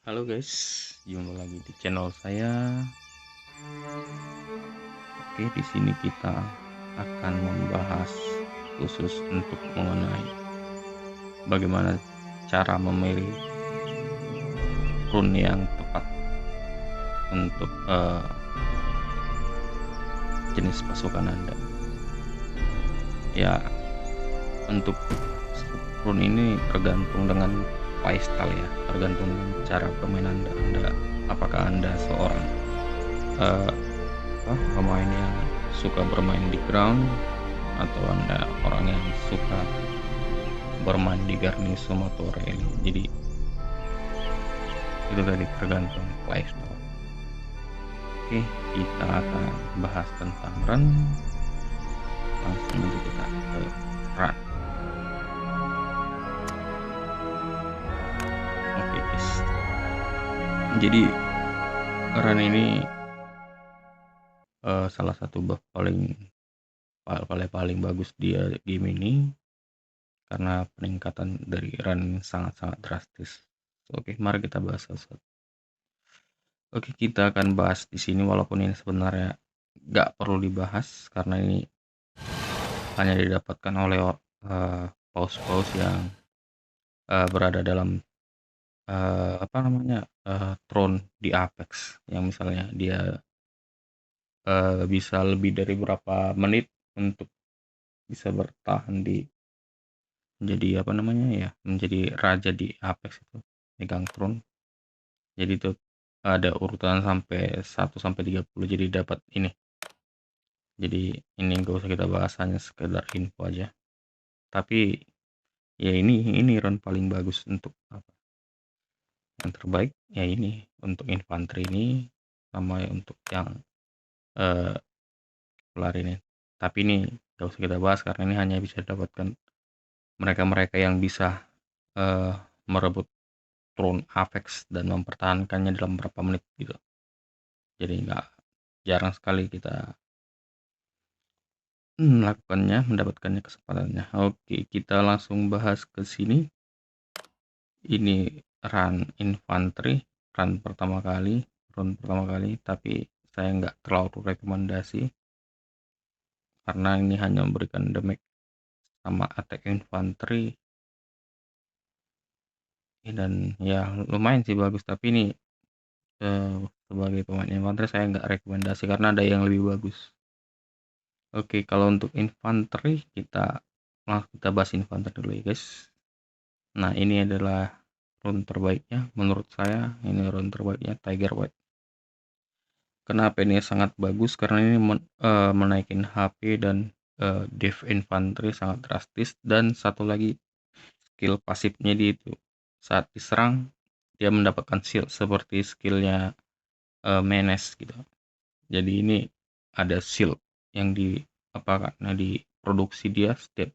Halo guys, jumpa lagi di channel saya. Oke, di sini kita akan membahas khusus untuk mengenai bagaimana cara memilih rune yang tepat untuk jenis pasukan Anda. Ya, untuk rune ini tergantung dengan playstyle ya, tergantung dengan cara permainan Anda. Apakah Anda seorang pemain yang suka bermain di ground atau Anda orang yang suka bermain di garnisun atau rally. Jadi itu tadi tergantung playstyle. Oke, kita akan bahas tentang run. Langsung aja kita ke run. Oke guys, jadi run ini salah satu buff paling bagus dia game ini karena peningkatan dari run sangat-sangat drastis. Oke, mari kita bahas satu-satu. Oke, kita akan bahas di sini walaupun ini sebenarnya nggak perlu dibahas karena ini hanya didapatkan oleh paus-paus yang berada dalam throne di Apex, yang misalnya dia bisa lebih dari berapa menit untuk bisa bertahan menjadi raja di Apex itu, megang throne. Jadi itu ada urutan sampai 1 sampai 30, jadi dapat ini. Jadi ini gak usah kita bahas, hanya sekedar info aja. Tapi ya ini run paling bagus untuk apa? Yang terbaik ya ini untuk infanteri ini sama untuk yang pelari ini. Tapi ini gak usah kita bahas karena ini hanya bisa didapatkan mereka-mereka yang bisa merebut throne Apex dan mempertahankannya dalam beberapa menit gitu. Jadi jarang sekali kita mendapatkannya kesempatannya. Oke, kita langsung bahas ke sini. Ini run infanteri, run pertama kali, tapi saya nggak terlalu rekomendasi karena ini hanya memberikan damage sama attack infanteri dan ya lumayan sih bagus, tapi ini sebagai pemain infanteri saya nggak rekomendasi karena ada yang lebih bagus. Oke, kalau untuk infanteri kita bahas infanteri dulu ya guys. Nah, ini adalah rune terbaiknya menurut saya. Ini rune terbaiknya Tiger White. Kenapa ini sangat bagus? Karena ini menaikin HP dan def infanteri sangat drastis, dan satu lagi skill pasifnya dia itu saat diserang dia mendapatkan shield seperti skillnya Menes gitu. Jadi ini ada shield yang karena diproduksi dia setiap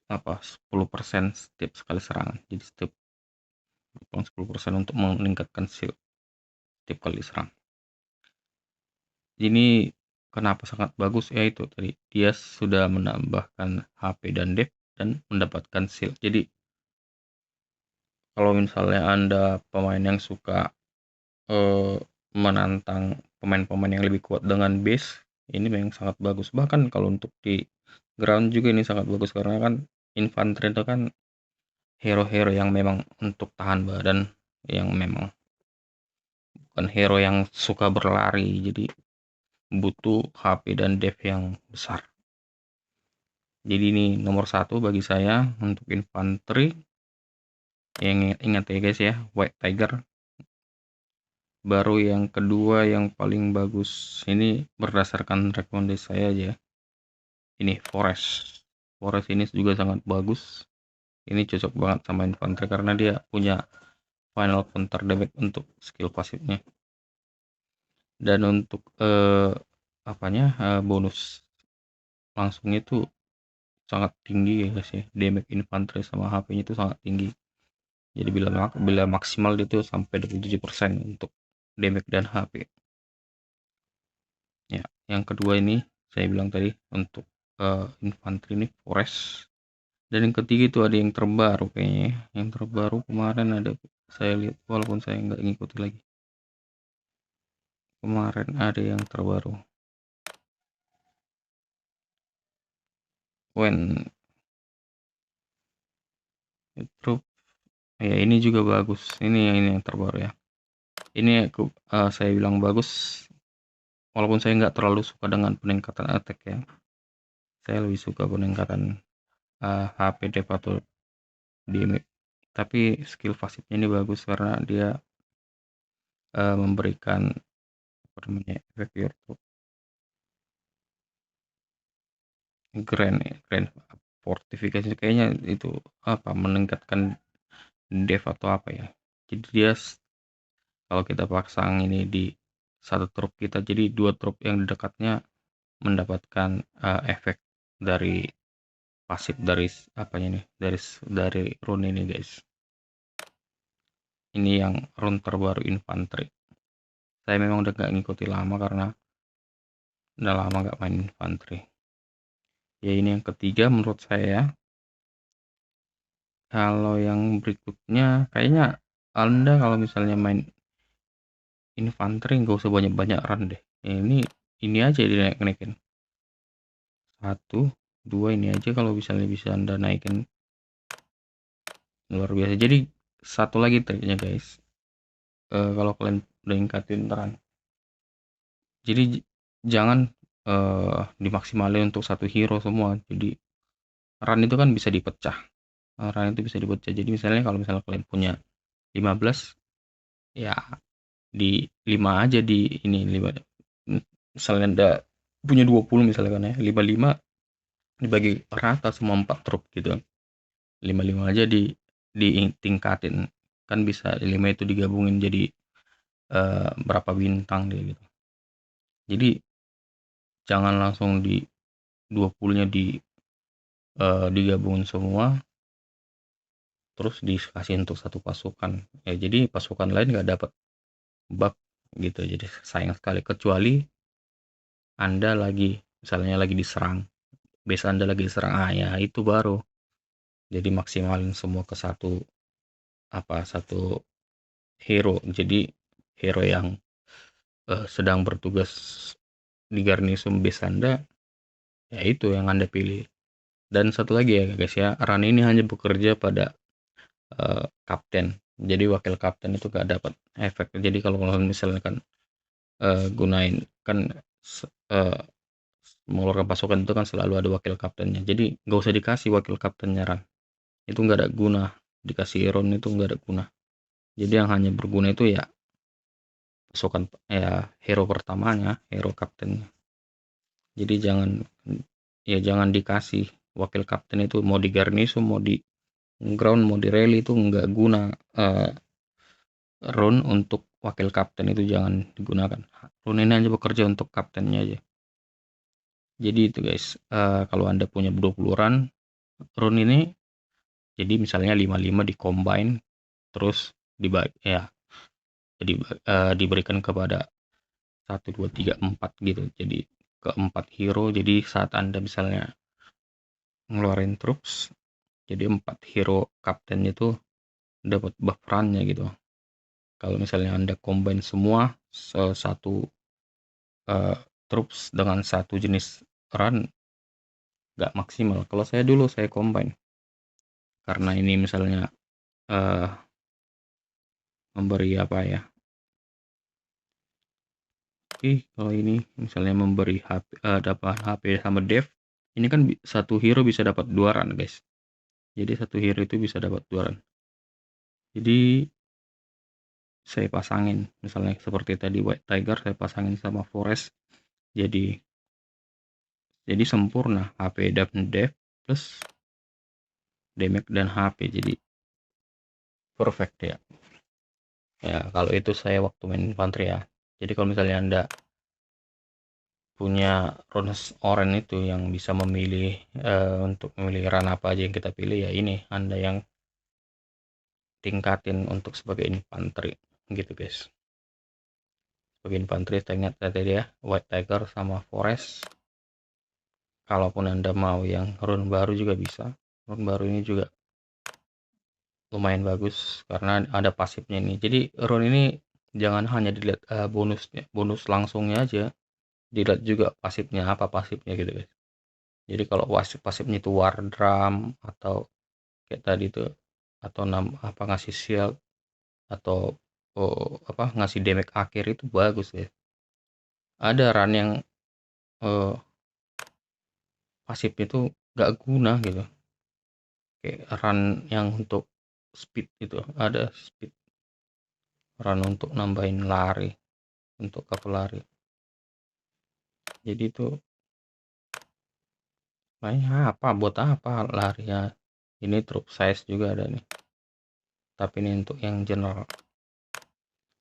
10% setiap sekali serangan. Jadi setiap 10% untuk meningkatkan shield setiap kali diserang. Ini kenapa sangat bagus, yaitu tadi dia sudah menambahkan HP dan def dan mendapatkan shield. Jadi kalau misalnya Anda pemain yang suka menantang pemain-pemain yang lebih kuat dengan base, ini memang sangat bagus. Bahkan kalau untuk di ground juga ini sangat bagus karena kan infanteri itu kan hero-hero yang memang untuk tahan badan, yang memang bukan hero yang suka berlari, jadi butuh HP dan def yang besar. Jadi ini nomor 1 bagi saya untuk infanteri. Yang ingat ya guys ya, White Tiger. Baru yang kedua yang paling bagus ini berdasarkan rekomendasi saya aja, ini Forest ini juga sangat bagus. Ini cocok banget sama infanteri karena dia punya final counter damage untuk skill pasifnya, dan untuk bonus langsungnya itu sangat tinggi ya guys ya. Damage infanteri sama HP nya itu sangat tinggi. Jadi bila maksimal itu sampai 27% untuk damage dan HP. Ya, yang kedua ini saya bilang tadi untuk infanteri ini Forest. Dan yang ketiga itu ada yang terbaru kayaknya. Yang terbaru kemarin ada saya lihat walaupun saya nggak ngikuti lagi. Kemarin ada yang terbaru. When Troop. Ya ini juga bagus. Ini yang terbaru ya. Ini aku saya bilang bagus walaupun saya nggak terlalu suka dengan peningkatan attack ya. Saya lebih suka peningkatan HP dev atau damage. Tapi skill pasifnya ini bagus karena dia memberikan apa namanya efek Europe grand fortification kayaknya itu apa meningkatkan dev atau apa ya. Jadi dia kalau kita pasang ini di satu trup kita, jadi dua trup yang di dekatnya mendapatkan efek dari pasif dari apanya nih, dari rune ini guys. Ini yang rune terbaru infantry. Saya memang udah gak ngikuti lama karena udah lama gak main infantry. Ya ini yang ketiga menurut saya. Kalau yang berikutnya kayaknya Anda kalau misalnya main infantry nggak usah banyak-banyak run deh. Ini aja dinaikin. 1, 2 ini aja kalau misalnya bisa Anda naikin luar biasa. Jadi satu lagi triknya guys. Kalau kalian udah ingkatin run, jadi jangan dimaksimalin untuk satu hero semua. Jadi run itu kan bisa dipecah. Run itu bisa dipecah. Jadi misalnya kalau misalnya kalian punya 15, ya di 5 aja di ini 5. Misalnya Anda punya 20 misalnya kan ya, 55 dibagi rata semua 4 trup gitu. 55 aja ditingkatin. Kan bisa 5 itu digabungin jadi berapa bintang dia gitu. Jadi jangan langsung di 20-nya digabungin semua terus dikasih untuk satu pasukan. Ya jadi pasukan lain nggak dapat bug gitu. Jadi sayang sekali kecuali Anda misalnya lagi diserang. Base Anda lagi diserang, ya itu baru. Jadi maksimalin semua ke satu hero. Jadi hero yang sedang bertugas di garnison base Anda, ya itu yang Anda pilih. Dan satu lagi ya guys ya, run ini hanya bekerja pada kapten. Jadi wakil kapten itu gak dapat efek. Jadi kalau misalnya kan gunain kan mengeluarkan pasukan itu kan selalu ada wakil kaptennya. Jadi nggak usah dikasih wakil kaptennya run. Itu nggak ada guna. Dikasih run itu nggak ada guna. Jadi yang hanya berguna itu ya pasukan ya hero pertamanya, hero kaptennya. Jadi jangan dikasih wakil kapten itu, mau di garnison, mau di ground, mau di rally, itu nggak guna. Rune untuk wakil kapten itu jangan digunakan. Rune ini hanya bekerja untuk kaptennya aja. Jadi itu guys, kalau Anda punya 20 rune ini, jadi misalnya 55 di combine terus diberikan kepada 1, 2, 3, 4 gitu. Jadi keempat hero. Jadi saat Anda misalnya ngeluarin troops, jadi 4 hero kapten itu dapat buff run-nya gitu. Kalau misalnya Anda combine semua satu troops dengan satu jenis run, nggak maksimal. Kalau saya combine karena ini misalnya memberi apa ya, kalau ini misalnya memberi dapat HP sama dev, ini kan satu hero bisa dapat 2 run guys. Jadi satu hero itu bisa dapat 2 run. Jadi saya pasangin misalnya seperti tadi White Tiger, saya pasangin sama Forest, jadi sempurna HP dan dev plus damage dan HP, jadi perfect ya. Ya kalau itu saya waktu main infantry ya. Jadi kalau misalnya Anda punya runes orange itu yang bisa memilih untuk memilih run apa aja yang kita pilih, ya ini Anda yang tingkatin untuk sebagai infantry gitu guys. Sebagai infantry saya ingat tadi ya, White Tiger sama Forest. Kalaupun Anda mau yang rune baru juga bisa. Rune baru ini juga lumayan bagus karena ada pasifnya nih. Jadi rune ini jangan hanya dilihat bonusnya, bonus langsungnya aja, dilihat juga pasifnya, apa pasifnya gitu guys. Jadi kalau pasifnya itu war drum atau kayak tadi tuh, atau apa ngasih shield atau ngasih damage akhir, itu bagus ya. Ada run yang pasifnya itu gak guna gitu, kayak run yang untuk speed itu, ada speed run untuk nambahin lari, untuk cover lari. Jadi itu apa buat apa lari ya. Ini troop size juga ada nih, tapi ini untuk yang general.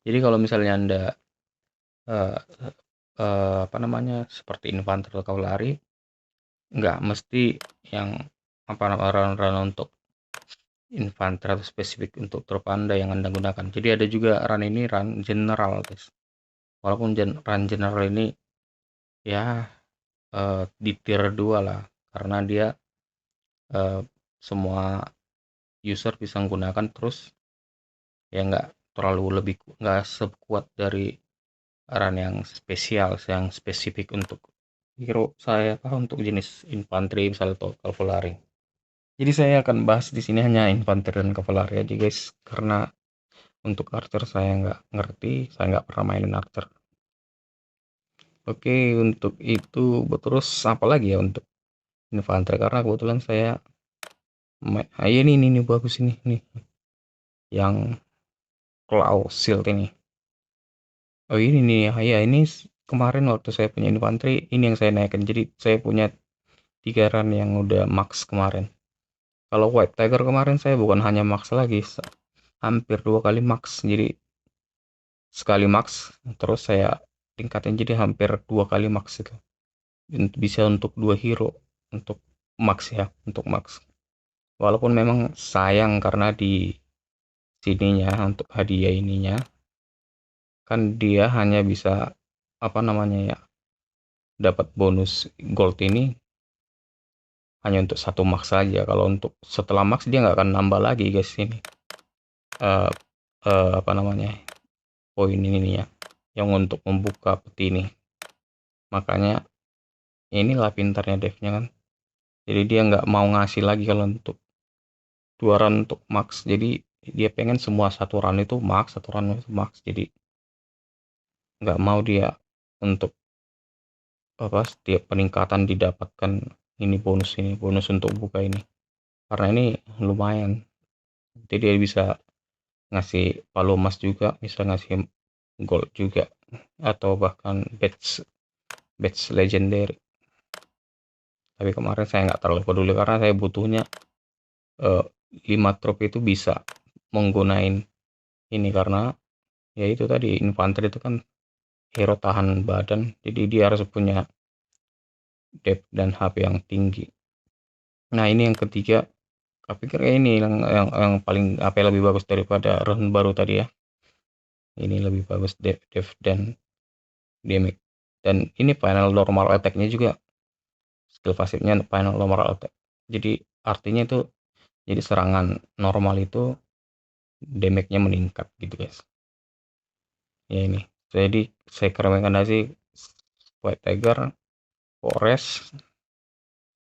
Jadi kalau misalnya anda uh, apa namanya seperti infanteri atau kavalari, nggak mesti yang apa run untuk infanteri atau spesifik untuk troop anda yang anda gunakan. Jadi ada juga run ini run general guys. Walaupun run general ini ya di tier 2 lah, karena dia semua user bisa menggunakan, terus ya nggak terlalu nggak sekuat dari run yang spesial, yang spesifik untuk hero saya, untuk jenis infanteri misalnya atau cavalry. Jadi saya akan bahas di sini hanya infanteri dan cavalry aja guys, karena untuk archer saya nggak ngerti, saya nggak pernah mainin archer. Oke, untuk itu terus apa lagi ya untuk infanteri, karena kebetulan saya ini bagus ini nih yang Claw Shield ini. Oh ini nih ya, ini kemarin waktu saya punya infanteri ini yang saya naikkan, jadi saya punya 3 run yang udah max kemarin. Kalau White Tiger kemarin saya bukan hanya max lagi, hampir 2 kali max. Jadi sekali max terus saya tingkatin jadi hampir 2 kali max itu. Bisa untuk 2 hero untuk max ya, untuk max. Walaupun memang sayang karena di sininya untuk hadiah ininya kan dia hanya bisa apa namanya ya, dapat bonus gold ini hanya untuk 1 max saja. Kalau untuk setelah max dia nggak akan nambah lagi guys ini apa namanya poin ini ya, yang untuk membuka peti ini. Makanya inilah pintarnya devnya kan, jadi dia nggak mau ngasih lagi kalau untuk 2 run untuk max. Jadi dia pengen semua 1 run itu max, 1 run itu max. Jadi nggak mau dia untuk setiap peningkatan didapatkan ini bonus untuk buka ini, karena ini lumayan. Jadi dia bisa ngasih palu emas juga, bisa ngasih gold juga, atau bahkan badge legendary. Tapi kemarin saya nggak terlalu peduli karena saya butuhnya 5 trop itu bisa menggunakan ini, karena ya itu tadi infanteri itu kan hero tahan badan, jadi dia harus punya depth dan HP yang tinggi. Nah ini yang ketiga, saya pikir ini yang paling apa, lebih bagus daripada run baru tadi ya. Ini lebih bagus depth dan damage, dan ini final normal attack-nya juga, skill pasifnya final normal attack. Jadi artinya itu, jadi serangan normal itu damage-nya meningkat gitu guys. Ya ini, jadi saya rekomendasi White Tiger, Forest,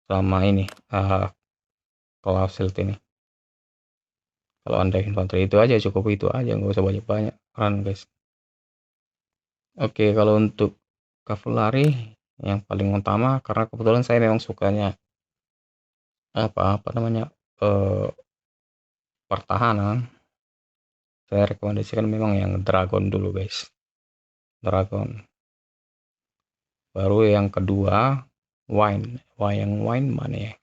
sama ini Claw Shield ini. Kalau anda infanteri itu aja cukup, itu aja, nggak usah banyak-banyak run guys. Oke, kalau untuk cavalry yang paling utama, karena kebetulan saya memang sukanya apa namanya pertahanan, saya rekomendasikan memang yang dragon dulu guys. Dragon, baru yang kedua wine. Yang wine mana ya,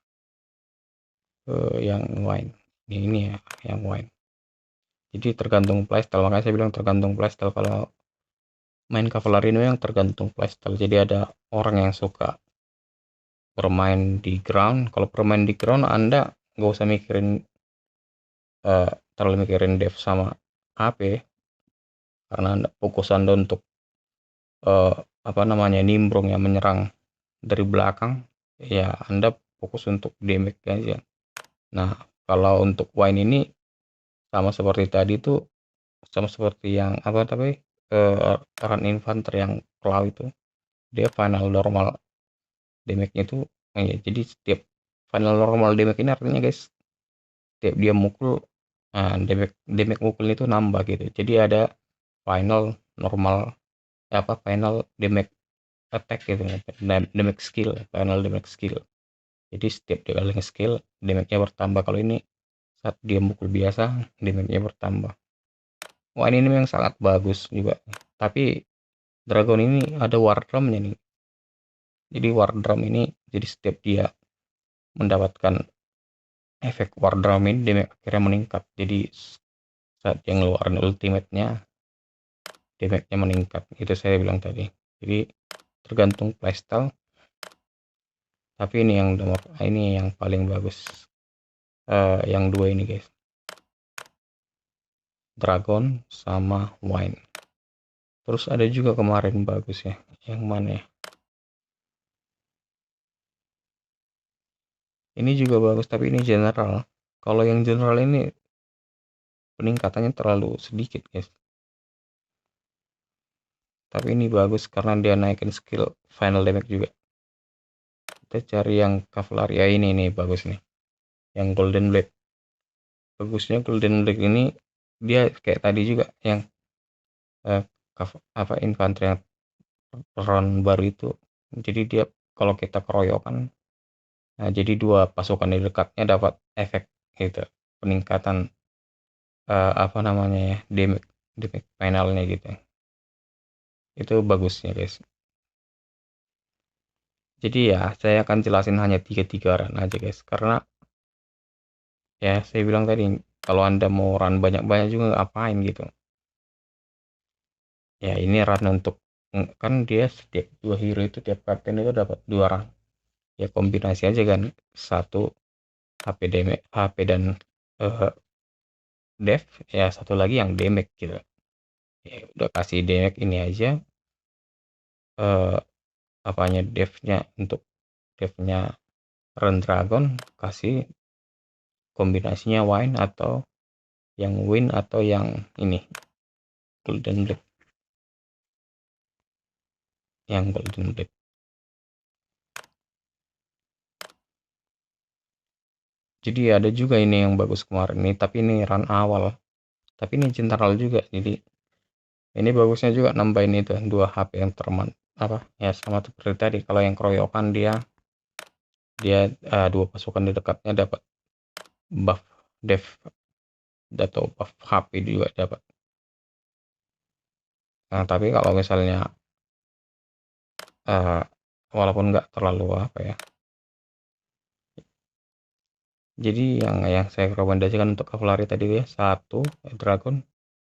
yang wine ini ya, yang wine. Jadi tergantung playstyle, makanya saya bilang tergantung playstyle. Kalau main cavalry ini yang tergantung playstyle. Jadi ada orang yang suka bermain di ground. Kalau bermain di ground anda nggak usah mikirin terlalu mikirin dev sama HP, karena anda fokus anda untuk apa namanya nimbrung yang menyerang dari belakang, ya anda fokus untuk damage aja. Nah kalau untuk wine ini sama seperti tadi tuh, sama seperti yang apa tapi run infanter yang claw itu, dia final normal damage-nya itu ya, jadi setiap final normal damage ini artinya guys, setiap dia mukul, damage damage mukulnya itu nambah gitu. Jadi ada final normal, apa final damage attack gitu, damage skill, final damage skill. Jadi setiap dia kali nge-skill, damage-nya bertambah. Kalau ini saat dia mukul biasa, damage-nya bertambah. Wah, ini memang sangat bagus juga. Tapi dragon ini ada war drum-nya nih. Jadi war drum ini, jadi setiap dia mendapatkan efek war drum ini, damage akhirnya meningkat. Jadi saat yang ngeluarin ultimate-nya, damage-nya meningkat. Itu saya bilang tadi. Jadi tergantung playstyle. Tapi ini yang paling bagus. Yang dua ini guys, dragon sama wine. Terus ada juga kemarin bagus ya, yang mana ya, ini juga bagus tapi ini general. Kalau yang general ini peningkatannya terlalu sedikit guys, tapi ini bagus karena dia naikin skill final damage juga. Kita cari yang cavalry ya, ini nih bagus nih, yang golden blade. Bagusnya golden blade ini, dia kayak tadi juga yang eh, apa infanteri yang run baru itu. Jadi dia kalau kita keroyokan, nah jadi dua pasukan di dekatnya dapat efek gitu, peningkatan apa namanya ya, damage damage finalnya gitu. Itu bagusnya guys. Jadi ya saya akan jelasin hanya tiga run aja guys, karena ya saya bilang tadi, kalau anda mau run banyak-banyak juga ngapain gitu ya. Ini run untuk, kan dia setiap dua hero itu, tiap kapten itu dapat dua run ya, kombinasi aja kan, satu HP damage, HP dan eh, dev, ya satu lagi yang damage gitu ya. Udah kasih damage ini aja, eh, apanya devnya, untuk devnya run dragon, kasih kombinasinya wine atau yang win atau yang ini golden blade, yang golden blade. Jadi ada juga ini yang bagus kemarin nih, tapi ini run awal, tapi ini general juga. Jadi ini bagusnya juga nambahin itu 2 HP yang terman, apa ya, sama seperti tadi. Kalau yang keroyokan dia dia dua pasukan di dekatnya dapat buff dev atau buff HP juga dapat. Nah tapi kalau misalnya uh, walaupun nggak terlalu apa ya, jadi yang saya rekomendasikan untuk cavalry tadi ya, 1 dragon,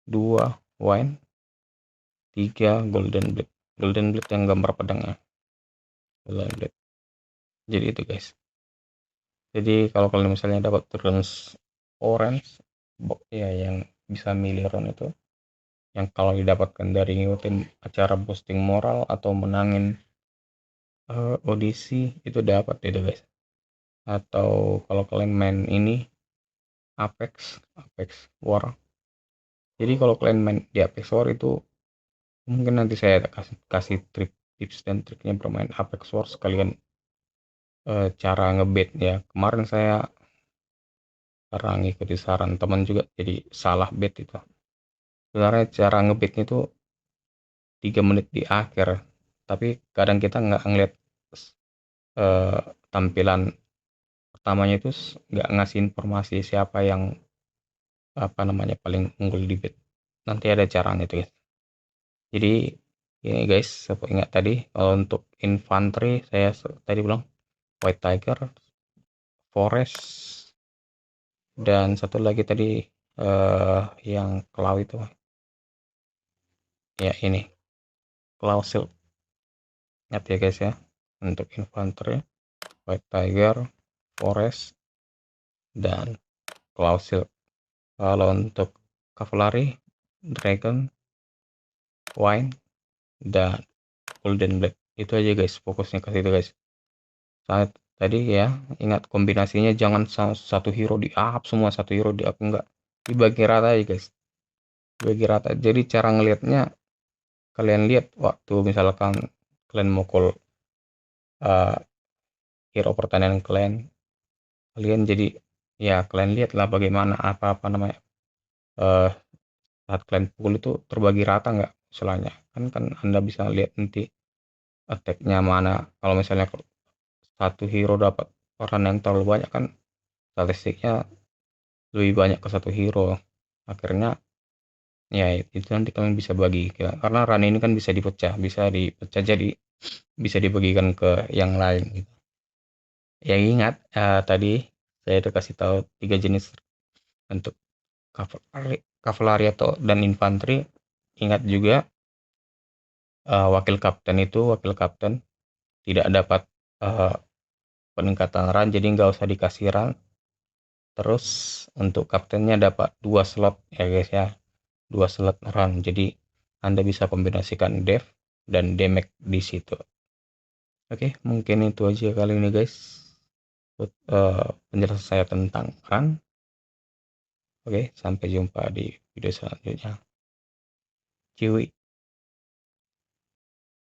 2 wine, 3 golden blade. Golden blade yang gambar pedangnya, golden blade. Jadi itu guys. Jadi kalau kalian misalnya dapat runes orange ya, yang bisa milih rune itu, yang kalau didapatkan dari ngikutin acara boosting moral atau menangin audisi, itu dapat itu guys. Atau kalau kalian main ini Apex War, jadi kalau kalian main di Apex War itu, mungkin nanti saya kasih tips dan triknya bermain Apex War, sekalian cara ngebet ya. Kemarin saya karena ngikuti saran teman juga, jadi salah bet itu. Sebenarnya cara ngebetnya itu 3 menit di akhir, tapi kadang kita nggak ngeliat tampilan pertamanya itu, nggak ngasih informasi siapa yang apa namanya paling unggul di bet. Nanti ada caranya tuh guys. Jadi ini guys, saya ingat tadi, kalau untuk infanteri saya tadi bilang White Tiger, Forest, dan satu lagi tadi yang Claw itu ya, ini Claw Shield. Ingat ya guys ya, untuk infanteri White Tiger, Forest, dan Claw Shield. Kalau untuk cavalry, Dragon, Wine, dan Golden Blade. Itu aja guys, fokusnya ke situ guys. Saat tadi ya, ingat kombinasinya, jangan satu hero di up semua, satu hero di up, enggak. dibagi rata ya guys, dibagi rata. Jadi cara ngelihatnya, kalian lihat waktu misalkan kalian mukul uh, hero pertahanan kalian jadi ya kalian lihat lah bagaimana apa namanya, uh, saat kalian pukul itu terbagi rata nggak selanya, kan anda bisa lihat nanti attack-nya mana. Kalau misalnya satu hero dapat peran yang terlalu banyak kan statistiknya lebih banyak ke satu hero, akhirnya ya itu nanti kalian bisa bagi karena run ini kan bisa dipecah jadi bisa dibagikan ke yang lain gitu. Ya ingat, tadi saya udah kasih tahu 3 jenis untuk kavaleri atau dan infanteri. Ingat juga, wakil kapten tidak dapat uh, peningkatan run, jadi nggak usah dikasih run. Terus untuk kaptennya dapat 2 slot ya guys ya, 2 slot run, jadi anda bisa kombinasikan dev dan damage di situ. Oke, mungkin itu aja kali ini guys, penjelasan saya tentang run. Oke, sampai jumpa di video selanjutnya. Ciwi.